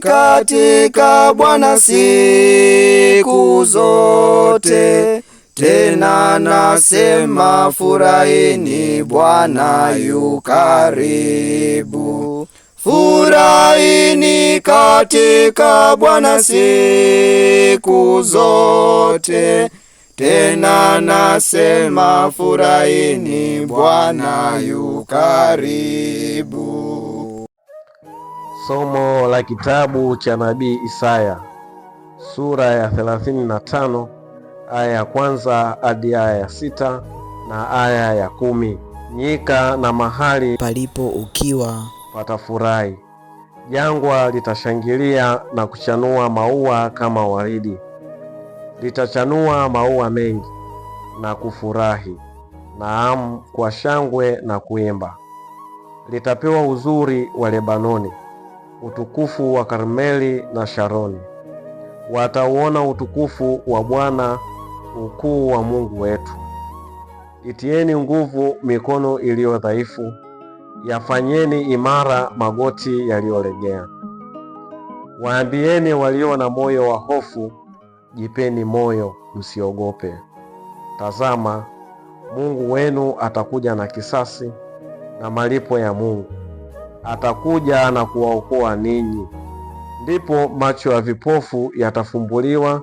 katika Bwana siku zote. Tena nasema furahini, Bwana yu karibu. Furahini katika Bwana siku zote. Tena nasema furahini, Bwana yu karibu. Somo la kitabu cha nabii Isaya, sura ya 35 aya ya kwanza hadi aya ya 6 na aya ya 10. Nyika na mahali palipo ukiwa patafurahi, jangwa litashangilia na kuchanua maua kama waridi. Litachanua maua mengi na kufurahi, naam, kwa shangwe na kuimba. Litapewa uzuri wa Lebanoni, utukufu wa Karmeli na Sharoni. Watauona utukufu wa Bwana, ukuu wa Mungu wetu. Itieni nguvu mikono iliyo dhaifu, yafanyeni imara magoti yaliyolegea. Waambieni walio na moyo wa hofu, jipeni moyo, msiogope. Tazama, Mungu wenu atakuja na kisasi na malipo ya Mungu. Atakuja na kuwaokoa ninyi. Ndipo macho ya vipofu yatafumbuliwa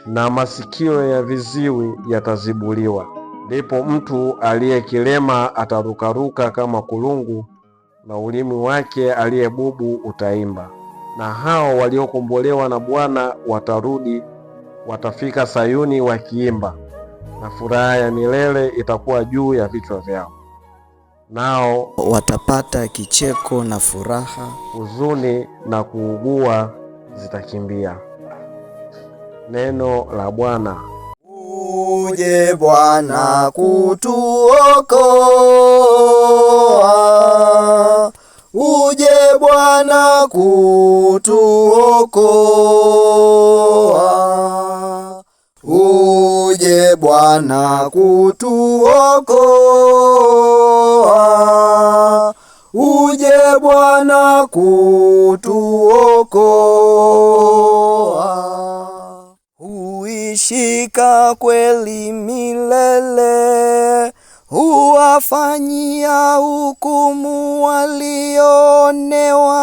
na masikio ya viziwi yatazibuliwa. Ndipo mtu aliyekilema atarukaruka kama kulungu, na ulimi wake aliyebubu utaimba. Na hao waliokombolewa na Bwana watarudi, watafika Sayuni wakiimba, na furaha ya milele itakuwa juu ya vichwa vyao. Nao watapata kicheko na furaha, huzuni na kuugua zitakimbia. Neno la Bwana. Uje Bwana kutuokoa, uje Bwana kutuokoa, uje Bwana kutuokoa, uje Bwana kutuokoa. Huishika kweli milele, huwafanyia hukumu walioonewa,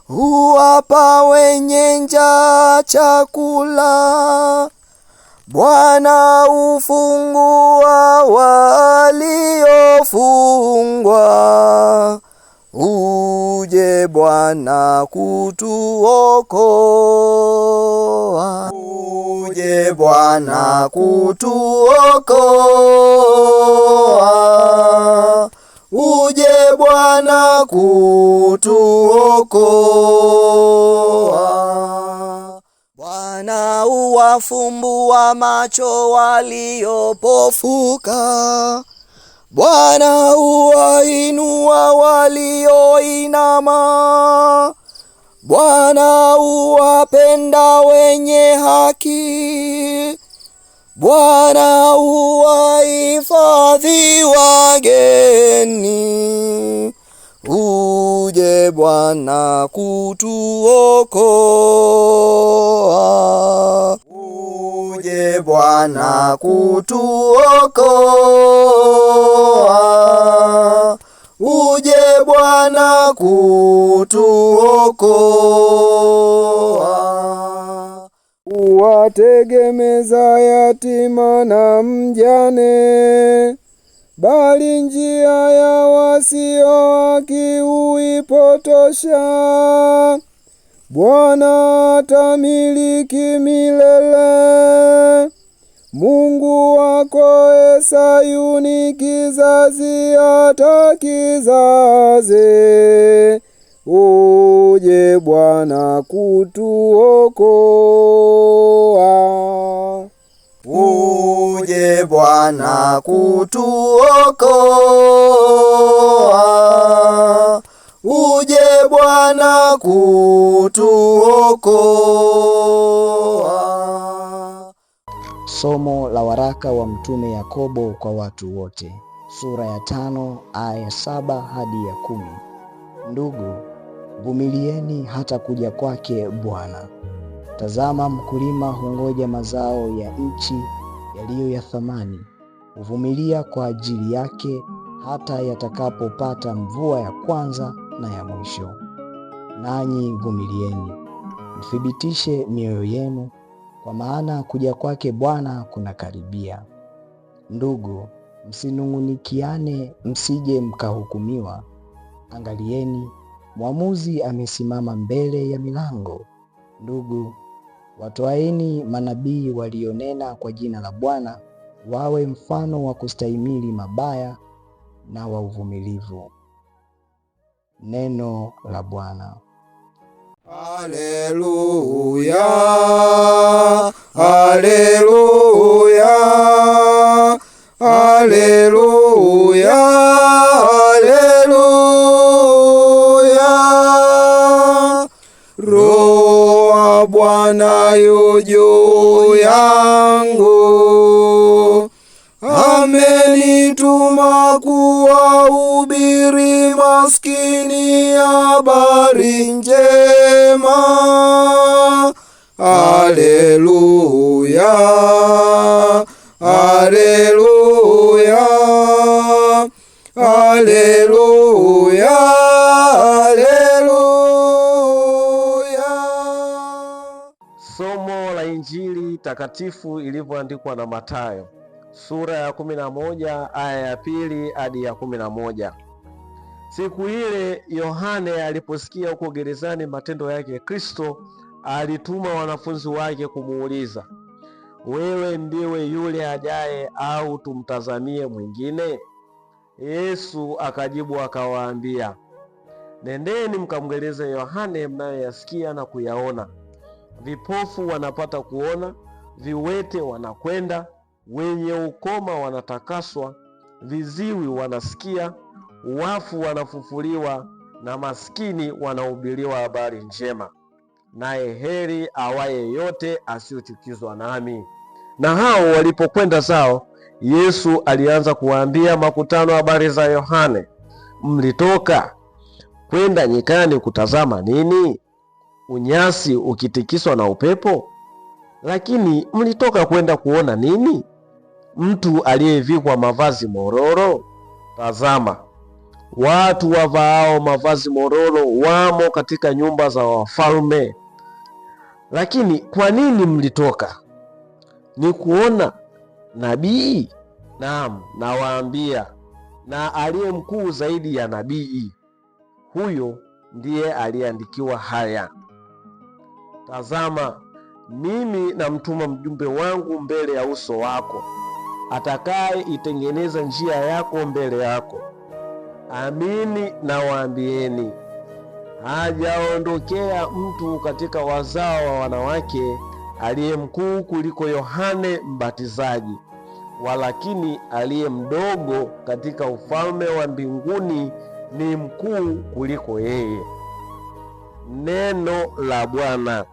huwapa wenye njaa chakula. Bwana hufungua waliofungwa, uje Bwana kutuokoa, uje Bwana kutuokoa, uje Bwana kutuokoa. Bwana huwafumbua macho waliopofuka, Bwana huwainua walioinama. Bwana huwapenda wenye haki, Bwana huwahifadhi wageni. Uje Bwana kutuokoa, uje Bwana kutuokoa, uje Bwana kutuokoa. Uwategemeza yatima na mjane, bali njia ya wasio haki huipotosha. Bwana atamiliki milele, Mungu wako Sayuni, kizazi hata kizazi. Uje Bwana kutuokoa, uje Bwana kutuokoa, uje Bwana kutuokoa. Somo la waraka wa Mtume Yakobo kwa watu wote, sura ya 5 aya 7 hadi ya 10. Ndugu, vumilieni hata kuja kwake Bwana. Tazama, mkulima hungoja mazao ya nchi yaliyo ya thamani, huvumilia kwa ajili yake hata yatakapopata mvua ya kwanza na ya mwisho. Nanyi vumilieni, mthibitishe mioyo yenu, kwa maana kuja kwake Bwana kunakaribia. Ndugu, msinung'unikiane, msije mkahukumiwa. Angalieni, mwamuzi amesimama mbele ya milango. Ndugu, watwaeni manabii walionena kwa jina la Bwana, wawe mfano wa kustahimili mabaya na wa uvumilivu. Neno la Bwana. Haleluya, haleluya, haleluya, haleluya. Roho wa Bwana yu juu yangu, amenituma kuwahubiri maskini habari njema. Haleluya, haleluya, haleluya, haleluya. Somo la Injili takatifu ilivyoandikwa na Mathayo, sura ya 11 aya ya 2 hadi ya 11. Siku ile Yohane aliposikia huko gerezani matendo yake Kristo, alituma wanafunzi wake kumuuliza, wewe ndiwe yule ajaye au tumtazamie mwingine? Yesu akajibu akawaambia, nendeni mkamweleze Yohane mnayoyasikia na kuyaona. Vipofu wanapata kuona, viwete wanakwenda, wenye ukoma wanatakaswa, viziwi wanasikia, wafu wanafufuliwa, na maskini wanahubiriwa habari njema. Naye heri awaye yote asiyochukizwa nami. Na hao walipokwenda zao, Yesu alianza kuwaambia makutano habari za Yohane. Mlitoka kwenda nyikani kutazama nini? Unyasi ukitikiswa na upepo? Lakini mlitoka kwenda kuona nini? Mtu aliyevikwa mavazi mororo? Tazama, watu wavaao mavazi mororo wamo katika nyumba za wafalme. Lakini kwa nini mlitoka? Ni kuona nabii? Naam, nawaambia, na aliye mkuu zaidi ya nabii, huyo ndiye aliyeandikiwa haya. Tazama, mimi namtuma mjumbe wangu mbele ya uso wako, atakaye itengeneza njia yako mbele yako. Amini nawaambieni, hajaondokea mtu katika wazao wa wanawake aliye mkuu kuliko Yohane Mbatizaji, walakini aliye mdogo katika ufalme wa mbinguni ni mkuu kuliko yeye. Neno la Bwana.